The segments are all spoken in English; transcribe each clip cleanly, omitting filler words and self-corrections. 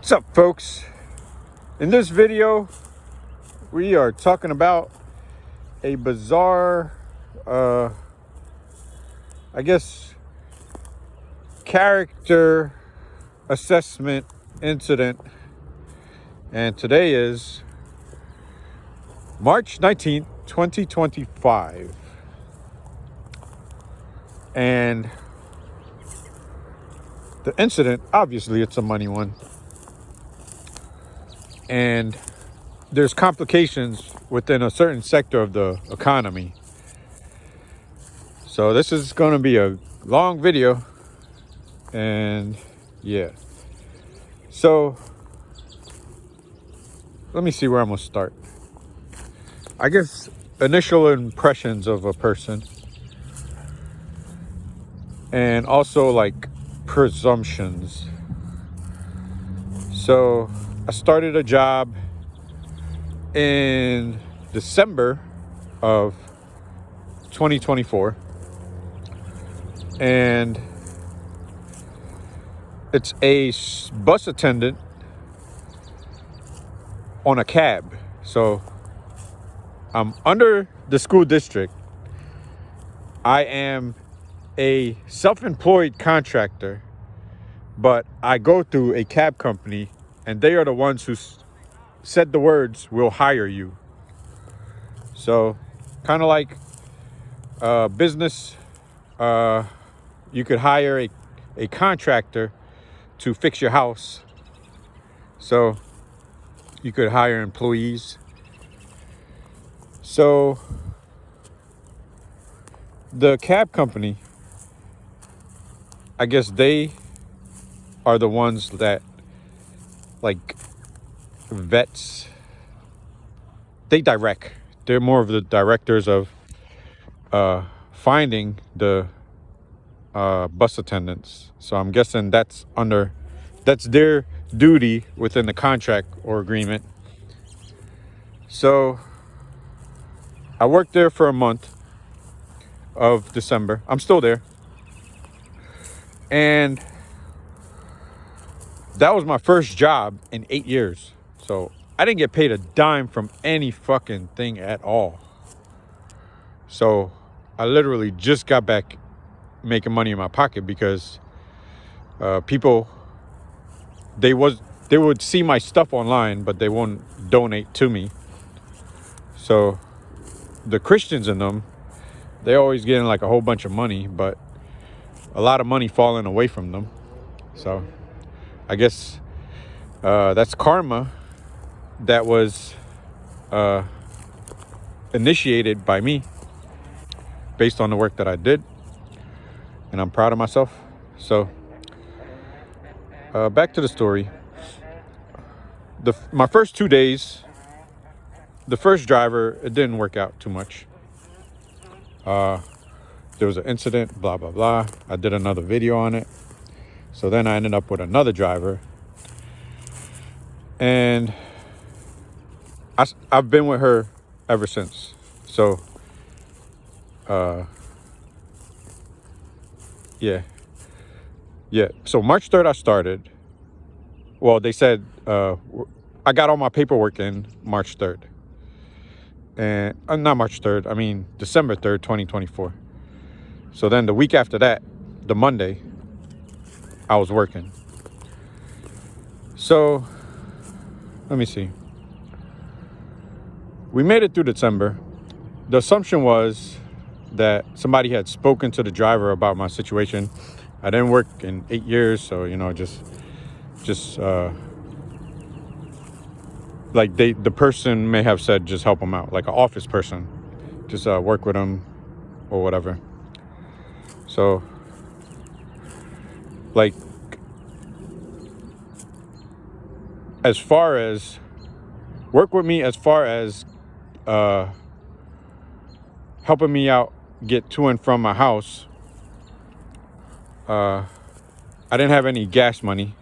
What's up, folks? In this video, we are talking about a bizarre, I guess, character assessment incident. And today is March 19th, 2025. And the incident, obviously, it's a money one. And there's complications within a certain sector of the economy. So this is going to be a long video. And yeah. So let me see where I'm going to start. I guess initial impressions of a person. And also like presumptions. So I started a job in December of 2024, and it's a bus attendant on a cab. So I'm under the school district. I am a self-employed contractor, but I go through a cab company, and they are the ones who said the words, "We'll hire you." So kind of like business, you could hire a contractor to fix your house. So you could hire employees. So the cab company, I guess they are the ones that like vets. They're more of the directors of finding the bus attendants. So I'm guessing that's their duty within the contract or agreement. So I worked there for a month of December. I'm still there. And that was my first job in 8 years. So I didn't get paid a dime from any fucking thing at all. So I literally just got back making money in my pocket because people, they would see my stuff online, but they won't donate to me. So the Christians in them, they always getting like a whole bunch of money, but a lot of money falling away from them. So I guess that's karma that was initiated by me based on the work that I did, and I'm proud of myself. So back to the story. My first 2 days, the first driver, it didn't work out too much. There was an incident, blah blah blah. I did another video on it. So then I ended up with another driver, and I've been with her ever since. So yeah. So March 3rd I started. Well, they said I got all my paperwork in March 3rd. And not March 3rd, I mean December 3rd, 2024. So then the week after that, the Monday, I was working. So let me see. We made it through December. The assumption was that somebody had spoken to the driver about my situation. I didn't work in 8 years, so just like the person may have said, just help them out, like an office person, just work with them or whatever. So like, as far as work with me, as far as helping me out get to and from my house, I didn't have any gas money.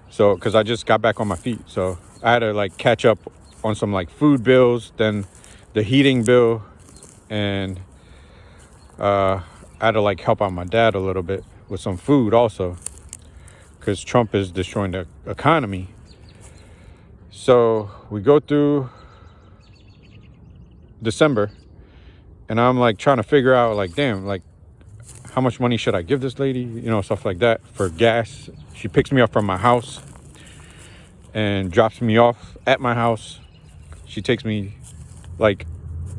So because I just got back on my feet, so I had to like catch up on some like food bills, then the heating bill, and I had to like help out my dad a little bit with some food also, because Trump is destroying the economy. So we go through December, and I'm like trying to figure out, like, damn, like, how much money should I give this lady? You know, stuff like that for gas. She picks me up from my house and drops me off at my house. She takes me, like,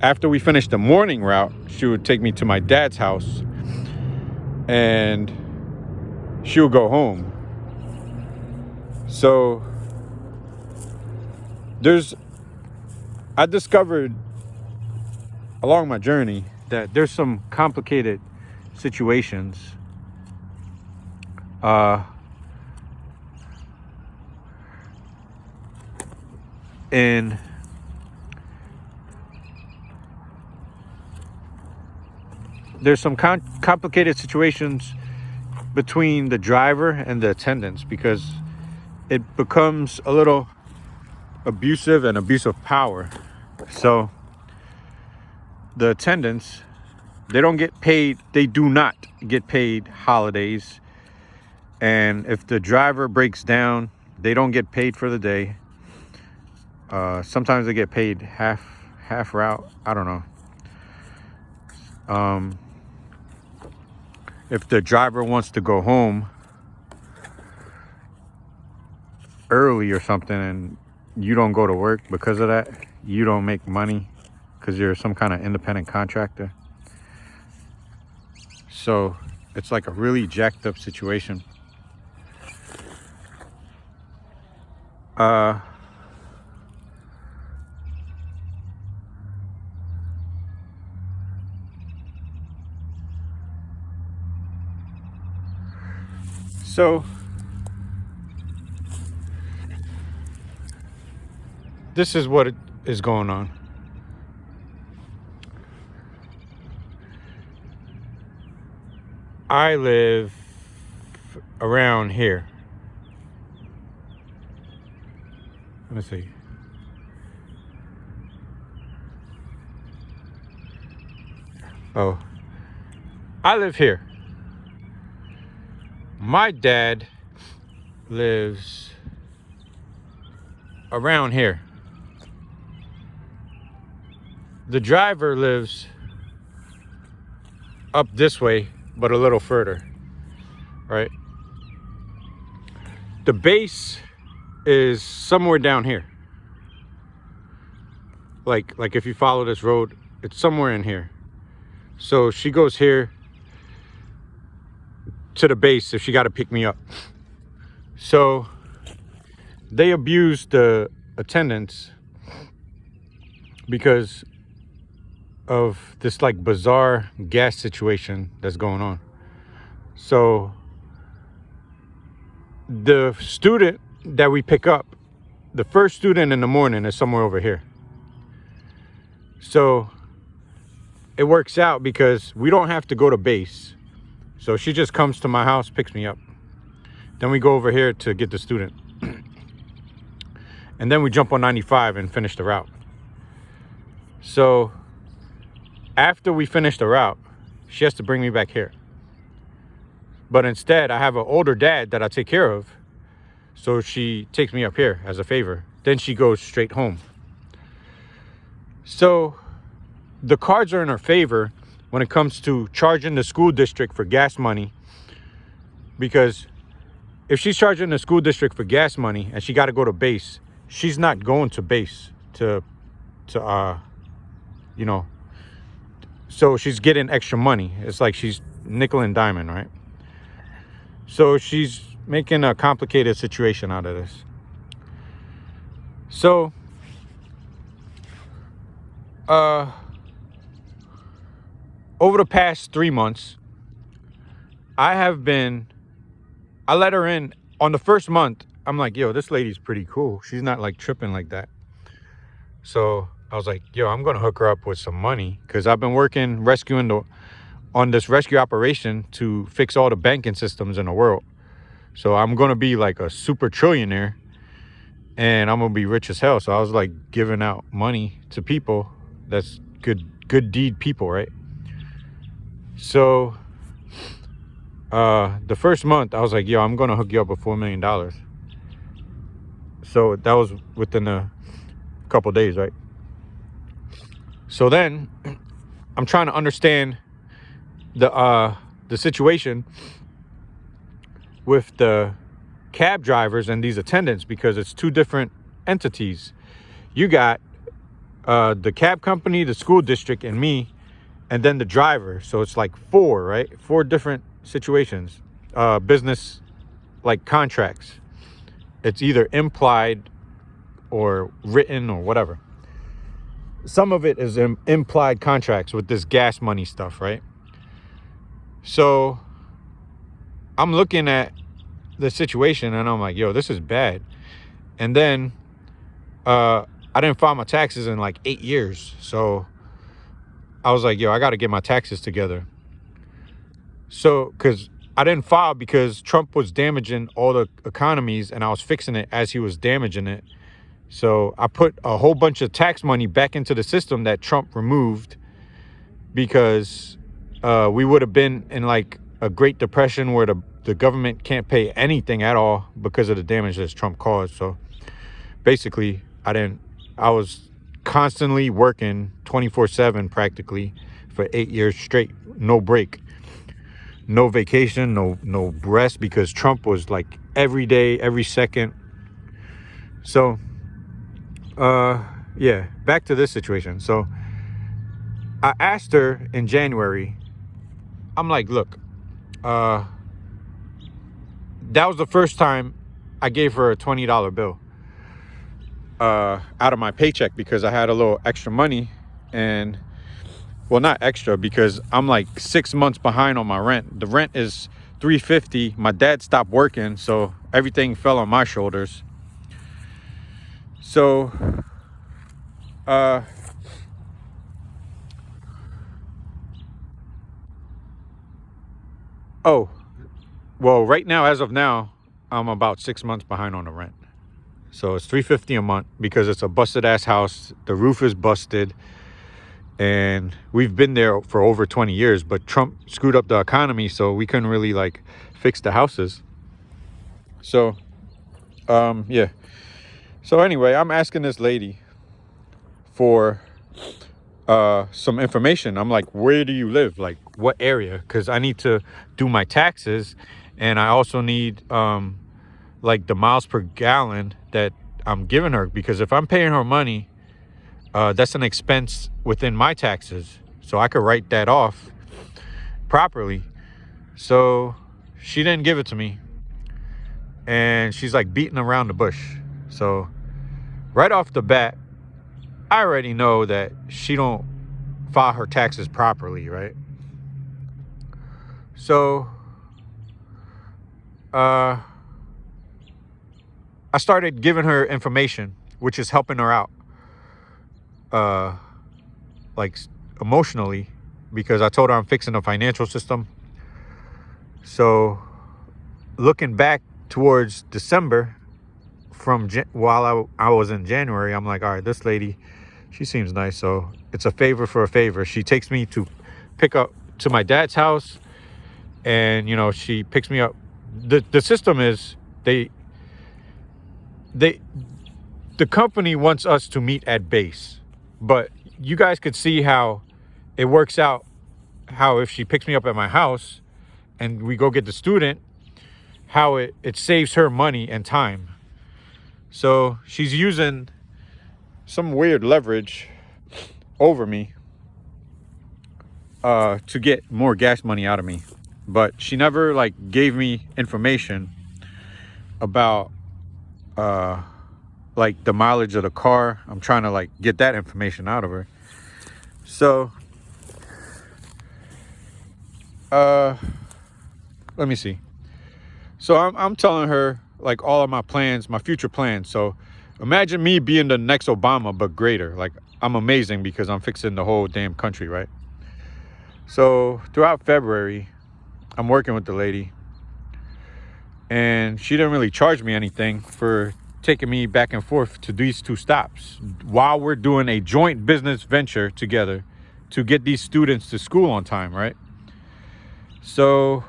after we finish the morning route, she would take me to my dad's house and she would go home. So I discovered along my journey that there's some complicated situations and there's some complicated situations between the driver and the attendants, because it becomes a little abusive and abuse of power. So the attendants, they don't get paid. They do not get paid holidays. And if the driver breaks down, they don't get paid for the day. Sometimes they get paid half route. I don't know. If the driver wants to go home early or something and you don't go to work because of that, you don't make money because you're some kind of independent contractor. So it's like a really jacked up situation. So this is what is going on. I live around here. Let me see. Oh, I live here. My dad lives around here. The driver lives up this way, but a little further, right? The base is somewhere down here. Like if you follow this road, it's somewhere in here. So she goes here to the base if she got to pick me up. So they abuse the attendants because of this like bizarre gas situation that's going on. So the student that we pick up, the first student in the morning, is somewhere over here. So it works out because we don't have to go to base. So she just comes to my house, picks me up. Then we go over here to get the student. And then we jump on 95 and finish the route. So after we finish the route, she has to bring me back here. But instead, I have an older dad that I take care of. So she takes me up here as a favor. Then she goes straight home. So the cards are in her favor when it comes to charging the school district for gas money. Because if she's charging the school district for gas money and she got to go to base, she's not going to base to you know. So she's getting extra money. It's like she's nickel and diamond, right? So she's making a complicated situation out of this. So over the past 3 months, I let her in on the first month. I'm like, yo, this lady's pretty cool. She's not like tripping like that. So I was like, yo, I'm going to hook her up with some money because I've been working on this rescue operation to fix all the banking systems in the world. So I'm going to be like a super trillionaire and I'm going to be rich as hell. So I was like giving out money to people. That's good deed people, right? So the first month I was like, yo, I'm gonna hook you up with $4 million. So that was within a couple days, right? So then I'm trying to understand the situation with the cab drivers and these attendants, because it's two different entities. You got the cab company, the school district, and me, and then the driver. So it's like four, right? Four different situations, business like contracts. It's either implied or written or whatever. Some of it is implied contracts with this gas money stuff, right? So I'm looking at the situation and I'm like, yo, this is bad. And then I didn't file my taxes in like 8 years. So I was like, yo, I got to get my taxes together. So, because I didn't file because Trump was damaging all the economies and I was fixing it as he was damaging it. So I put a whole bunch of tax money back into the system that Trump removed, because we would have been in like a Great Depression where the government can't pay anything at all because of the damage that Trump caused. So basically, I was constantly working 24/7 practically for 8 years straight, no break, no vacation, no rest, because Trump was like every day, every second. So yeah, back to this situation. So I asked her in January, I'm like, look, that was the first time I gave her a $20 bill out of my paycheck, because I had a little extra money. And well, not extra, because I'm like 6 months behind on my rent. The rent is $350. My dad stopped working, so everything fell on my shoulders. So oh, well, right now, as of now, I'm about 6 months behind on the rent. So it's $350 a month because it's a busted ass house. The roof is busted, and we've been there for over 20 years, but Trump screwed up the economy, so we couldn't really like fix the houses. So yeah. So anyway, I'm asking this lady for some information. I'm like, where do you live? Like, what area? Because I need to do my taxes, and I also need like the miles per gallon that I'm giving her, because if I'm paying her money, that's an expense within my taxes, so I could write that off properly. So she didn't give it to me, and she's like beating around the bush. So right off the bat, I already know that she don't file her taxes properly, right? So I started giving her information, which is helping her out, like emotionally, because I told her I'm fixing the financial system. So looking back towards December, from while I was in January, I'm like, all right, this lady, she seems nice, so it's a favor for a favor. She takes me to pick up to my dad's house, and you know, she picks me up. The system is the company wants us to meet at base, but you guys could see how it works out, how if she picks me up at my house and we go get the student, how it saves her money and time. So she's using some weird leverage over me to get more gas money out of me. But she never like gave me information about like the mileage of the car. I'm trying to like get that information out of her. So let me see. So I'm telling her like all of my plans, my future plans. So imagine me being the next Obama, but greater. Like, I'm amazing because I'm fixing the whole damn country, right? So throughout February, I'm working with the lady, and she didn't really charge me anything for taking me back and forth to these two stops while we're doing a joint business venture together to get these students to school on time, right? So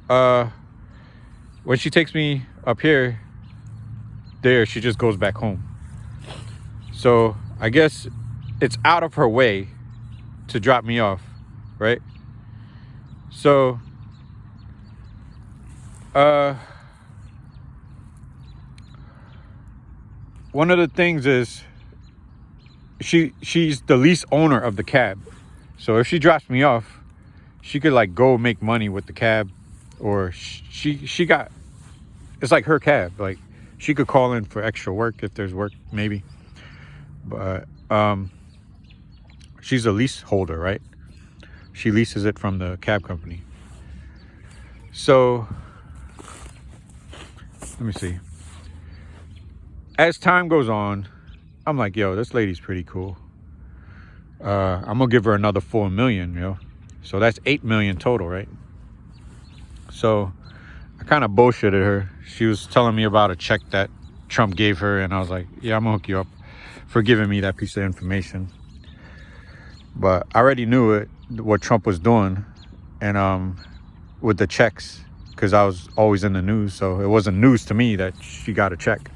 when she takes me up here, she just goes back home. So I guess it's out of her way to drop me off, right? So one of the things is she's the lease owner of the cab. So if she drops me off, she could like go make money with the cab, or she got, it's like her cab. Like she could call in for extra work if there's work, maybe. But she's a lease holder, right? She leases it from the cab company. So let me see. As time goes on, I'm like, yo, this lady's pretty cool. I'm gonna give her another 4 million, yo. So that's 8 million total, right? So I kind of bullshitted her. She was telling me about a check that Trump gave her, and I was like, yeah, I'm gonna hook you up for giving me that piece of information. But I already knew it, what Trump was doing, and with the checks, because I was always in the news, so it wasn't news to me that she got a check.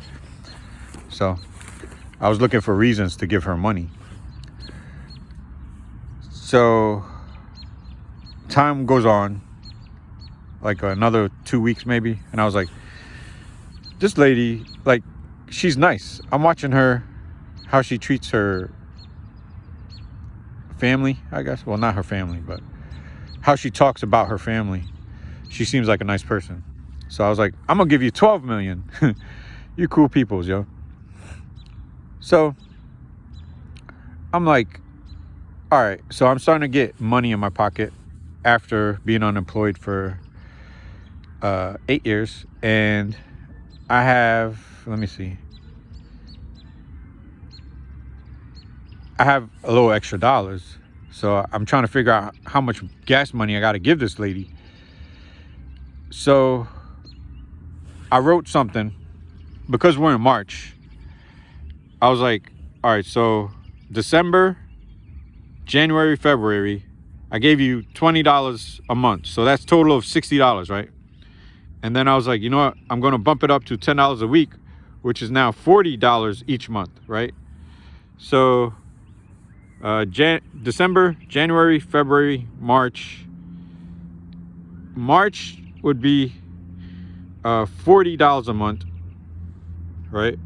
So I was looking for reasons to give her money. So time goes on, like another 2 weeks maybe, and I was like, this lady, like, she's nice. I'm watching her, how she treats her family, I guess. Well, not her family, but how she talks about her family. She seems like a nice person. So I was like, I'm gonna give you 12 million. You cool peoples, yo. So I'm like, all right. So I'm starting to get money in my pocket after being unemployed for 8 years. And I have, let me see, I have a little extra dollars. So I'm trying to figure out how much gas money I got to give this lady. So I wrote something, because we're in March. I was like, all right, so December, January, February, I gave you $20 a month. So that's total of $60, right? And then I was like, you know what? I'm going to bump it up to $10 a week, which is now $40 each month, right? So December, January, February, March. March would be $40 a month, right?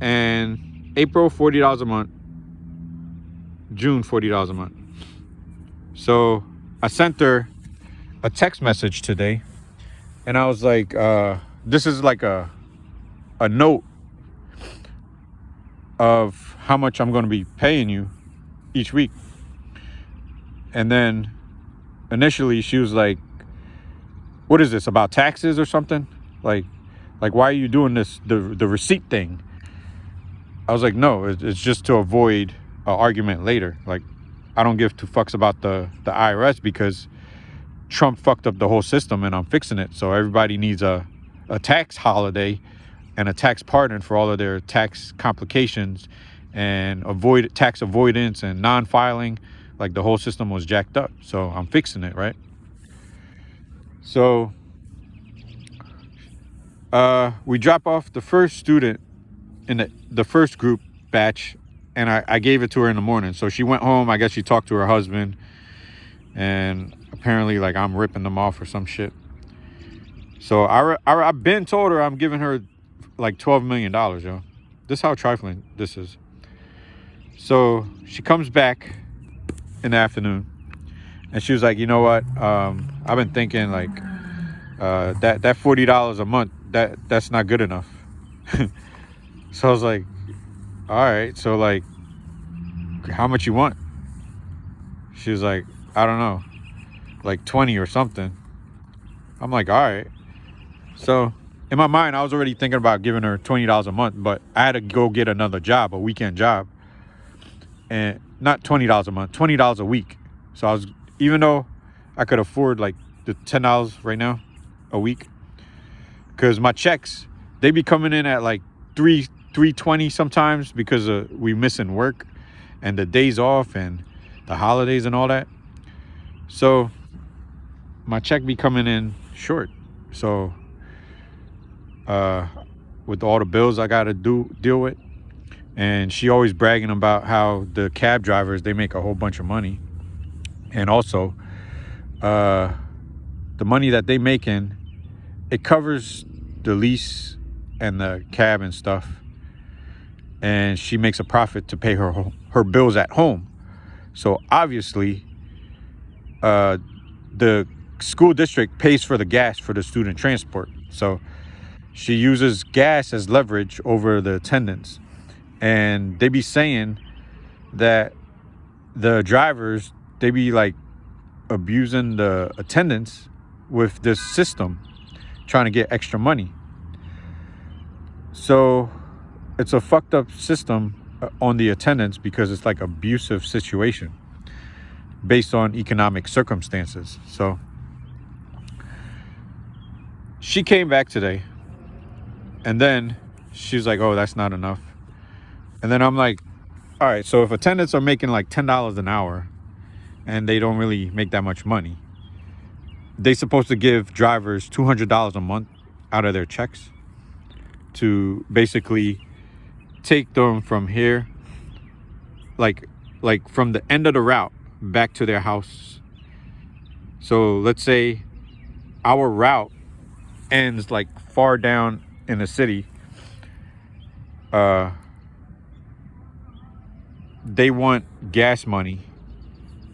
And April, $40 a month. June, $40 a month. So I sent her a text message today, and I was like, this is like a note of how much I'm going to be paying you each week. And then initially she was like, what is this, about taxes or something? Like why are you doing this, the receipt thing? I was like, no, it's just to avoid an argument later. Like, I don't give two fucks about the IRS, because Trump fucked up the whole system and I'm fixing it. So everybody needs a tax holiday and a tax pardon for all of their tax complications and tax avoidance and non-filing. Like, the whole system was jacked up. So I'm fixing it, right? So we drop off the first student in the first group batch, and I gave it to her in the morning. So she went home. I guess she talked to her husband, and apparently, like, I'm ripping them off or some shit. So I've been told her I'm giving her like $12 million, yo. This is how trifling this is. So she comes back in the afternoon, and she was like, you know what? I've been thinking, like, that $40 a month, that's not good enough. So I was like, all right, so, like, how much you want? She was like, I don't know, like 20 or something. I'm like, all right. So in my mind, I was already thinking about giving her $20 a month, but I had to go get another job, a weekend job. And not $20 a month, $20 a week. So I was, even though I could afford like the $10 right now a week, because my checks, they be coming in at like $320 sometimes, because we missing work and the days off and the holidays and all that. So my check be coming in short. So with all the bills I gotta deal with, and she always bragging about how the cab drivers, they make a whole bunch of money, and also the money that they making, it covers the lease and the cab and stuff, and she makes a profit to pay her bills at home. So obviously the school district pays for the gas for the student transport, so she uses gas as leverage over the attendants. And they be saying that the drivers, they be like abusing the attendants with this system, trying to get extra money. So it's a fucked up system on the attendants, because it's like abusive situation based on economic circumstances. So she came back today, and then she's like, oh, that's not enough. And then I'm like, all right, so if attendants are making like $10 an hour and they don't really make that much money, they supposed to give drivers $200 a month out of their checks to basically take them from here, like from the end of the route back to their house. So let's say our route ends like far down in the city. They want gas money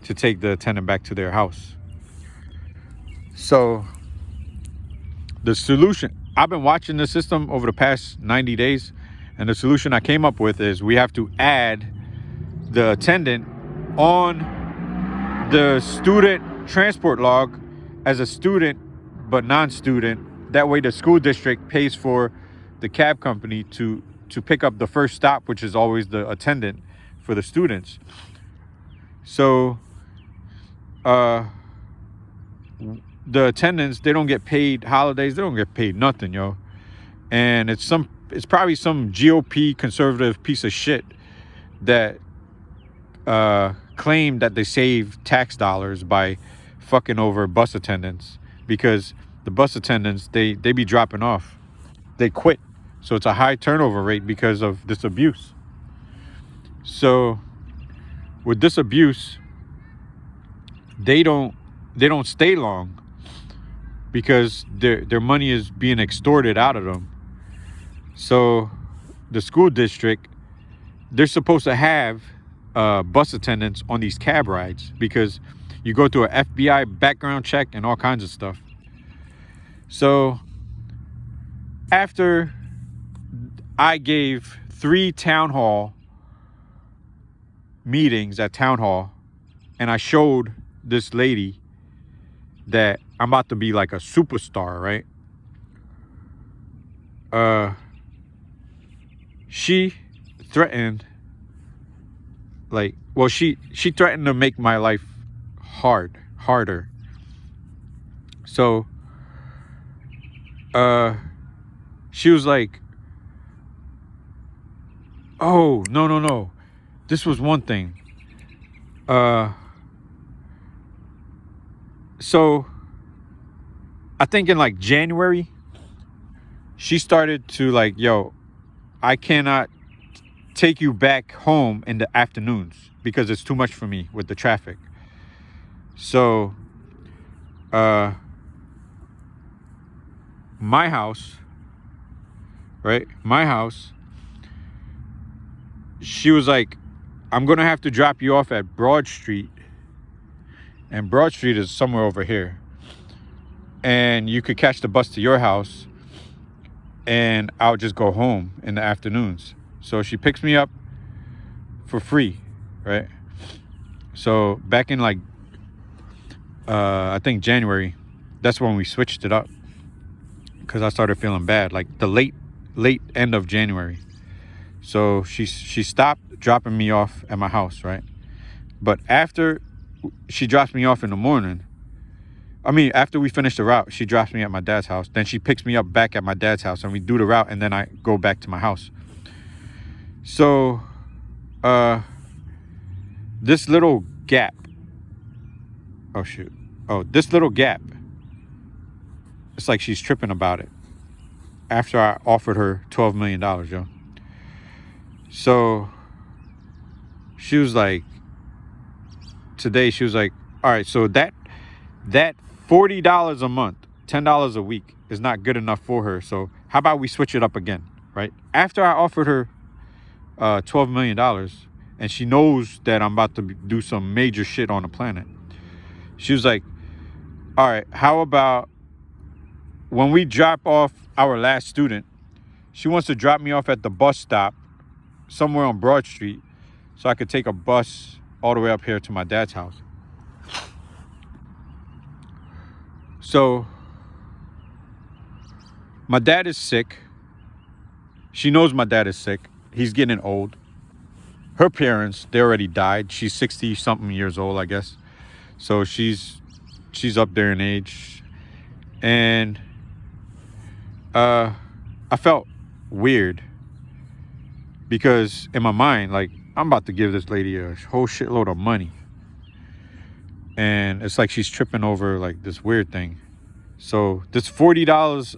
to take the attendant back to their house. So the solution, I've been watching the system over the past 90 days, and the solution I came up with is we have to add the attendant on the student transport log as a student but non-student. That way the school district pays for the cab company to pick up the first stop, which is always the attendant for the students. So the attendants, they don't get paid holidays, they don't get paid nothing, yo. And it's probably some GOP conservative piece of shit that claim that they save tax dollars by fucking over bus attendants, because the bus attendants, they be dropping off, they quit. So it's a high turnover rate because of this abuse. So with this abuse, they don't stay long, because their money is being extorted out of them. So the school district, they're supposed to have bus attendants on these cab rides, because you go through an FBI background check and all kinds of stuff. So after I gave 3 town hall meetings at town hall, and I showed this lady that I'm about to be like a superstar, right? She threatened, like, well, she threatened to make my life harder. So she was like, oh, no, this was one thing. So I think in like January, she started to like, yo, I cannot take you back home in the afternoons because it's too much for me with the traffic. So my house, right? My house, she was like, I'm gonna have to drop you off at Broad Street, and Broad Street is somewhere over here, and you could catch the bus to your house, and I'll just go home in the afternoons. So she picks me up for free, right? So back in like I think January, that's when we switched it up, because I started feeling bad, like the late end of January. So she stopped dropping me off at my house, right? But after she drops me off in the morning, after we finish the route, she drops me at my dad's house. Then she picks me up back at my dad's house, and we do the route, and then I go back to my house. So this little gap, this little gap it's like she's tripping about it after I offered her $12 million, yo. So she was like, today she was like, all right, so that $40 a month, $10 a week is not good enough for her. So how about we switch it up again, right? After I offered her $12 million and she knows that I'm about to do some major shit on the planet, she was like, all right, how about when we drop off our last student, she wants to drop me off at the bus stop somewhere on Broad Street so I could take a bus all the way up here to my dad's house. So my dad is sick. She knows my dad is sick. He's getting old. Her parents, they already died. She's 60 something years old, I guess. So she's up there in age. And I felt weird because in my mind, like, I'm about to give this lady a whole shitload of money. And it's like she's tripping over like this weird thing. So this $40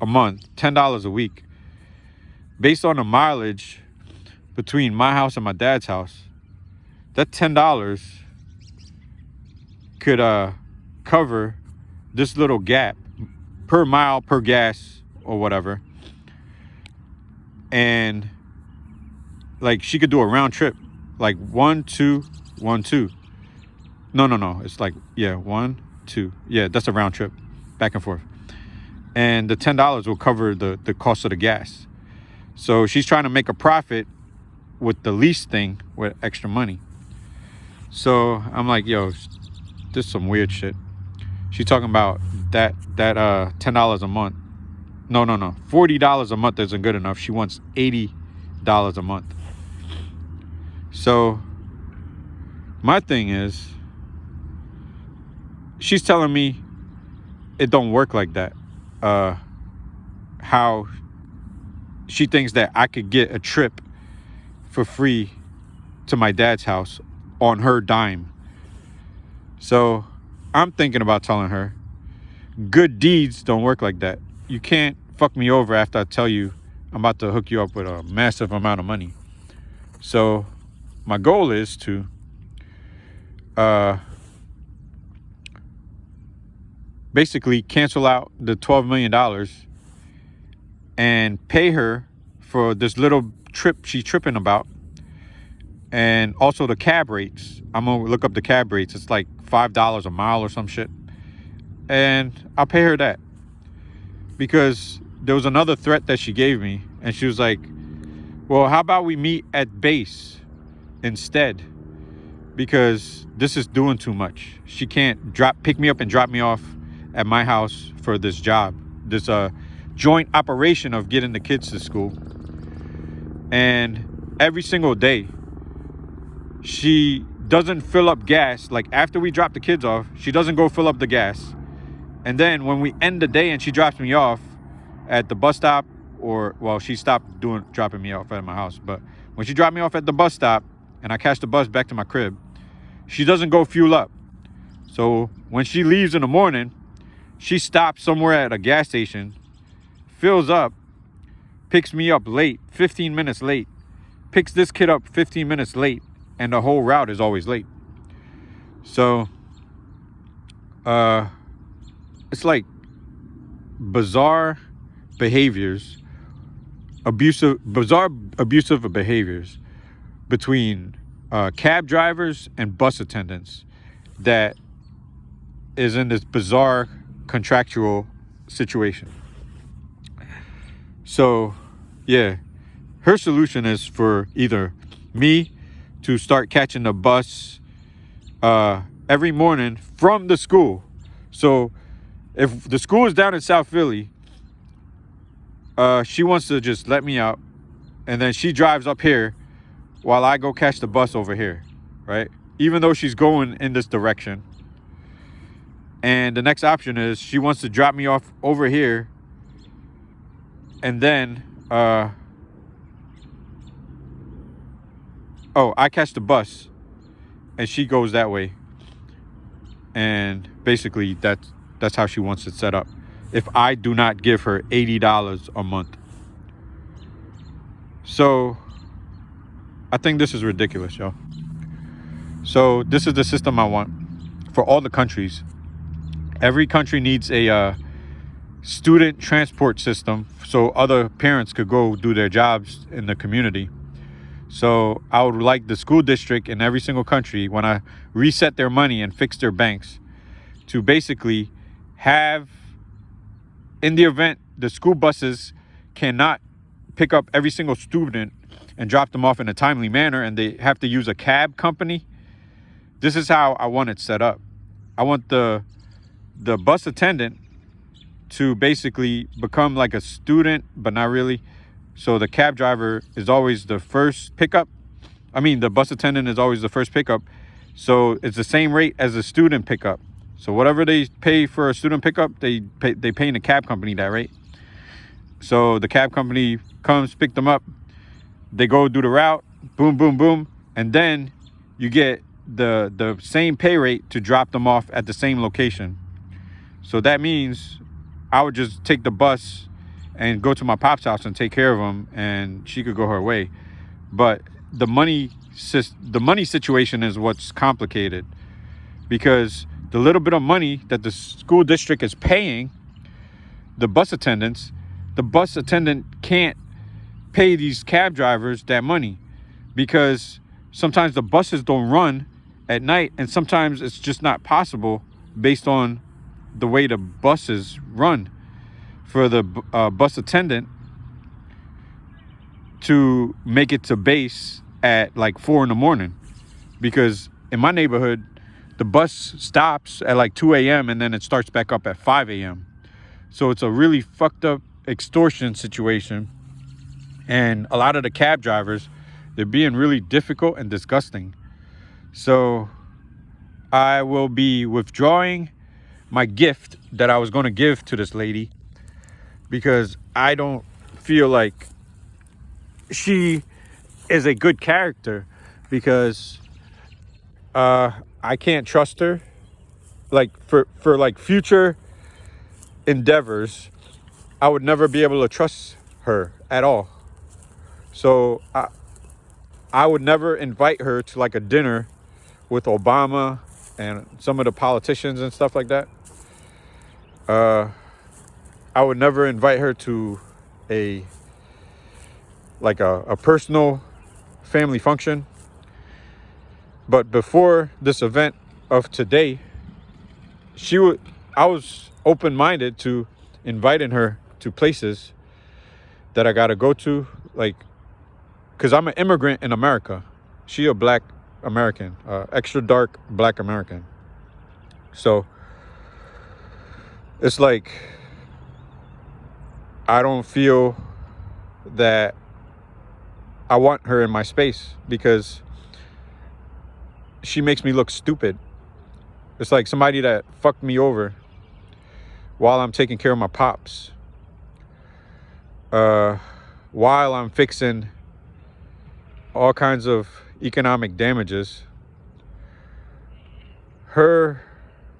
a month, $10 a week, based on the mileage between my house and my dad's house, that $10 could cover this little gap per mile, per gas or whatever. And like she could do a round trip, like 1, 2, 1, 2. No. It's like, yeah, 1, 2. Yeah, that's a round trip, back and forth. And the $10 will cover the cost of the gas. So she's trying to make a profit with the lease thing with extra money. So I'm like, yo, this is some weird shit. She's talking about that $10 a month. No. $40 a month isn't good enough. She wants $80 a month. So my thing is, she's telling me it don't work like that. How she thinks that I could get a trip for free to my dad's house on her dime. So I'm thinking about telling her, good deeds don't work like that. You can't fuck me over after I tell you I'm about to hook you up with a massive amount of money. So my goal is to basically cancel out the $12 million and pay her for this little trip she's tripping about. And also the cab rates. I'm going to look up the cab rates. It's like $5 a mile or some shit. And I'll pay her that. Because there was another threat that she gave me. And she was like, well, how about we meet at base instead? Because this is doing too much. She can't pick me up and drop me off at my house for this job. This joint operation of getting the kids to school. And every single day, she doesn't fill up gas. Like after we drop the kids off, she doesn't go fill up the gas. And then when we end the day and she drops me off at the bus stop, or well, she stopped dropping me off at my house. But when she dropped me off at the bus stop and I catch the bus back to my crib, she doesn't go fuel up. So when she leaves in the morning, she stops somewhere at a gas station, fills up, picks me up late, 15 minutes late, picks this kid up 15 minutes late, and the whole route is always late. So it's like bizarre behaviors, abusive behaviors between cab drivers and bus attendants that is in this bizarre contractual situation. So yeah, her solution is for either me to start catching the bus every morning from the school. So if the school is down in South Philly, she wants to just let me out, and then she drives up here while I go catch the bus over here, right? Even though she's going in this direction. And the next option is she wants to drop me off over here, and then I catch the bus and she goes that way. And basically that's how she wants it set up. if I do not give her $80 a month. So I think this is ridiculous, y'all. So this is the system I want for all the countries. Every country needs a student transport system so other parents could go do their jobs in the community. So I would like the school district in every single country, when I reset their money and fix their banks, to basically have, in the event the school buses cannot pick up every single student and drop them off in a timely manner and they have to use a cab company, this is how I want it set up. I want the bus attendant to basically become like a student, but not really. So the cab driver is always the first pickup. I mean, the bus attendant is always the first pickup. So it's the same rate as a student pickup. So whatever they pay for a student pickup, they pay in the cab company that rate. So the cab company comes, pick them up. They go do the route, boom, boom, boom. And then you get the same pay rate to drop them off at the same location. So that means I would just take the bus and go to my pop's house and take care of him, and she could go her way. But the money situation is what's complicated, because the little bit of money that the school district is paying the bus attendant can't pay these cab drivers that money, because sometimes the buses don't run at night, and sometimes it's just not possible based on the way the buses run for the bus attendant to make it to base at like 4 in the morning. Because in my neighborhood, the bus stops at like 2 a.m. and then it starts back up at 5 a.m. So it's a really fucked up extortion situation. And a lot of the cab drivers, they're being really difficult and disgusting. So I will be withdrawing my gift that I was going to give to this lady, because I don't feel like she is a good character, because I can't trust her. Like for like future endeavors, I would never be able to trust her at all. So I would never invite her to like a dinner with Obama and some of the politicians and stuff like that. I would never invite her to a personal family function. But before this event of today, I was open-minded to inviting her to places that I gotta go to, like, because I'm an immigrant in America. She a black American, extra dark black American. So it's like, I don't feel that I want her in my space, because she makes me look stupid. It's like somebody that fucked me over while I'm taking care of my pops, while I'm fixing all kinds of economic damages. Her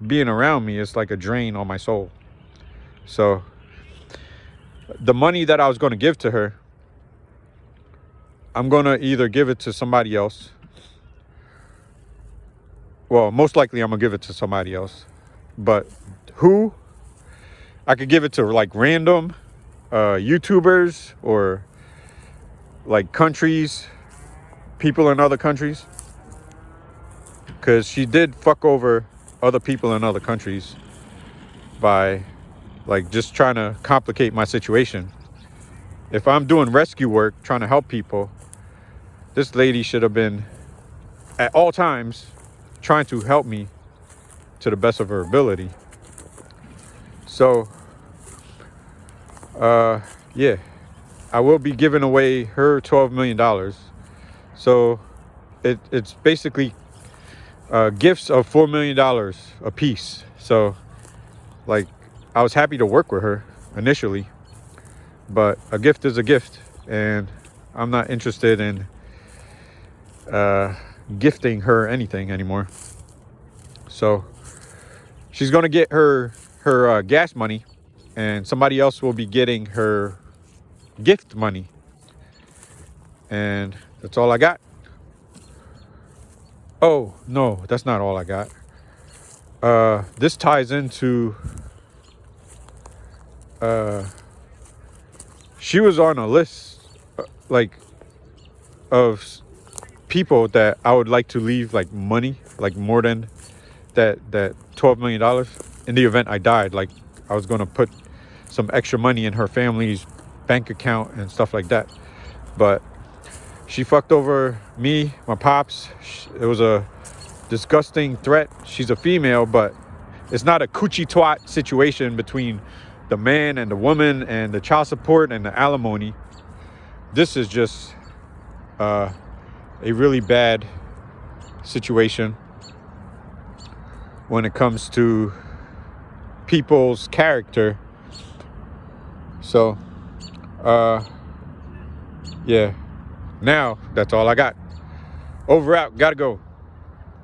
being around me is like a drain on my soul. So the money that I was going to give to her, I'm going to either give it to somebody else. Well, most likely I'm going to give it to somebody else. But who? I could give it to like random YouTubers or like countries, people in other countries. Because she did fuck over other people in other countries by like just trying to complicate my situation. If I'm doing rescue work, trying to help people, this lady should have been at all times trying to help me to the best of her ability. So, yeah, I will be giving away her $12 million. So it's basically gifts of $4 million a piece. So, like, I was happy to work with her initially, but a gift is a gift, and I'm not interested in gifting her anything anymore. So she's gonna get her gas money and somebody else will be getting her gift money. And that's all I got. Oh, no, that's not all I got. This ties into, she was on a list, like, of people that I would like to leave, like, money, like, more than that $12 million in the event I died. Like, I was going to put some extra money in her family's bank account and stuff like that. But she fucked over me, my pops. It was a disgusting threat. She's a female, but it's not a coochie twat situation between the man and the woman and the child support and the alimony. This is just a really bad situation when it comes to people's character. So, yeah. Now, that's all I got. Over out. Gotta go.